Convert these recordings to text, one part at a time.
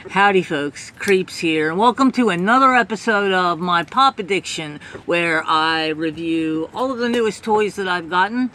Howdy folks, Creeps here, and welcome to another episode of my Pop Addiction, where I review all of the newest toys that I've gotten,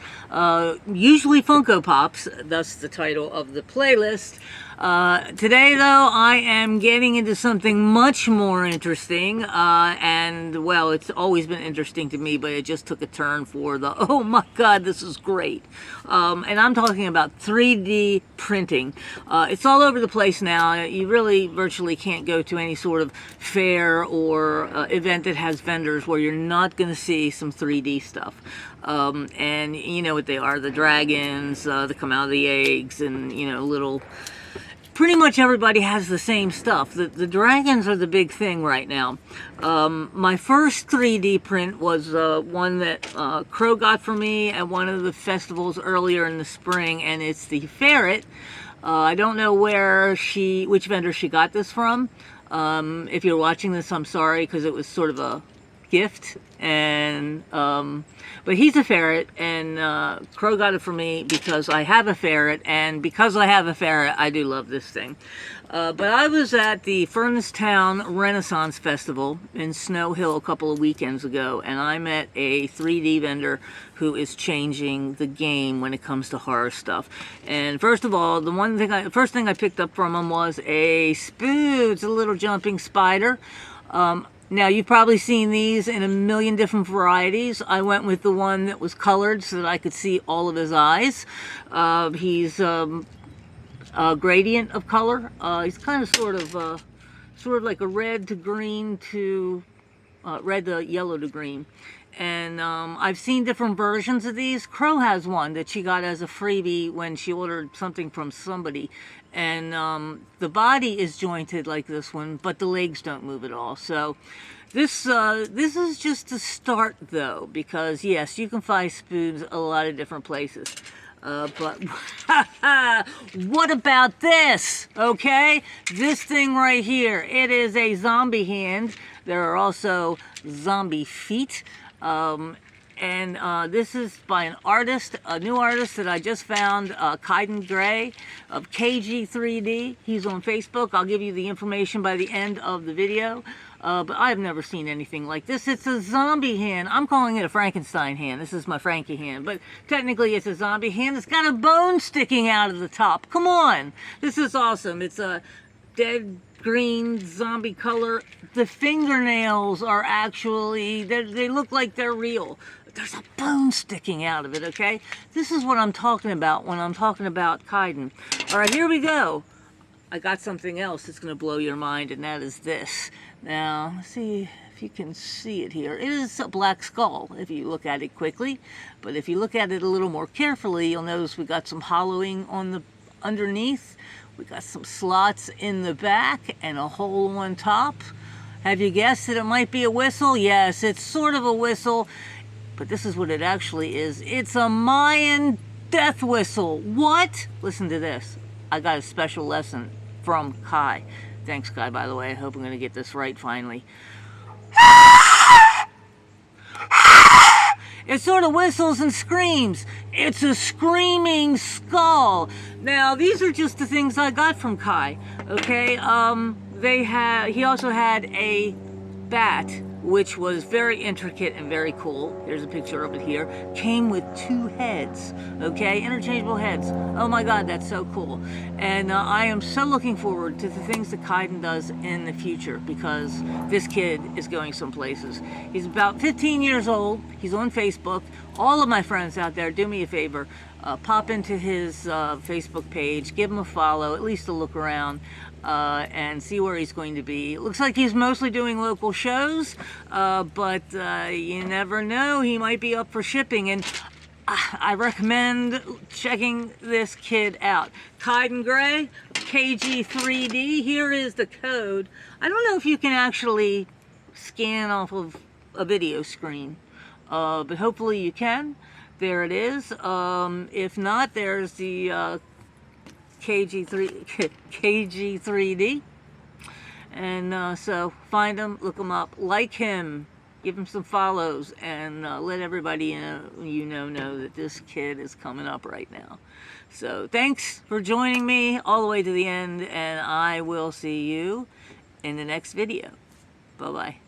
usually Funko Pops, thus the title of the playlist. Today though, I am getting into something much more interesting, and well, it's always been interesting to me, but it just took a turn for the, oh my god, this is great. And I'm talking about 3D printing. It's all over the place now. You really virtually can't go to any sort of fair or event that has vendors where you're not going to see some 3D stuff. And you know what they are, the dragons that come out of the eggs, and you know, little... Pretty much everybody has the same stuff. The dragons are the big thing right now. My first 3D print was one that Crow got for me at one of the festivals earlier in the spring, and it's the ferret. I don't know which vendor she got this from. If you're watching this, I'm sorry, because it was sort of a gift, and but he's a ferret, and Crow got it for me because I have a ferret, and because I have a ferret, I do love this thing. But I was at the Furnace Town Renaissance Festival in Snow Hill a couple of weekends ago, and I met a 3D vendor who is changing the game when it comes to horror stuff. And first of all, the first thing I picked up from him was a Spoods, it's a little jumping spider. Now, you've probably seen these in a million different varieties. I went with the one that was colored so that I could see all of his eyes. He's a gradient of color. He's kind of sort of like a red to green to red to yellow to green. And I've seen different versions of these. Crow has one that she got as a freebie when she ordered something from somebody. And the body is jointed like this one, but the legs don't move at all. So this is just a start, though, because yes, you can find spoons a lot of different places. But what about this? Okay, this thing right here. It is a zombie hand. There are also zombie feet. And this is by an artist, a new artist that I just found, Kydan Gray of KD3D. He's on Facebook. I'll give you the information by the end of the video. But I've never seen anything like this. It's a zombie hand. I'm calling it a Frankenstein hand. This is my Frankie hand. But technically it's a zombie hand. It's got a bone sticking out of the top. Come on. This is awesome. It's a dead green zombie color. The fingernails are actually, they look like they're real. There's a bone sticking out of it, okay? This is what I'm talking about when I'm talking about Kydan. All right, here we go. I got something else that's going to blow your mind, and that is this. Now, let's see if you can see it here. It is a black skull if you look at it quickly, but if you look at it a little more carefully, you'll notice we got some hollowing on the underneath. We got some slots in the back and a hole on top. Have you guessed that it might be a whistle? Yes, it's sort of a whistle, but this is what it actually is. It's a Mayan death whistle. What? Listen to this. I got a special lesson from Kai. Thanks, Kai, by the way. I hope I'm going to get this right finally. It sort of whistles and screams. It's a screaming skull. Now, these are just the things I got from Kai, okay? He also had a bat, which was very intricate and very cool. Here's a picture of it here. Came with 2 heads, okay? Interchangeable heads. Oh my god, that's so cool. And I am so looking forward to the things that Kydan does in the future, because this kid is going some places. He's about 15 years old. He's on Facebook. All of my friends out there, do me a favor. Pop into his Facebook page, give him a follow, at least a look around, and see where he's going to be. It looks like he's mostly doing local shows, but you never know. He might be up for shipping, and I recommend checking this kid out. Kydan Gray, KG3D. Here is the code. I don't know if you can actually scan off of a video screen, but hopefully you can. There it is. If not, there's the KG3D. And so find him, look him up, like him, give him some follows, and let everybody know that this kid is coming up right now. So thanks for joining me all the way to the end, and I will see you in the next video. Bye-bye.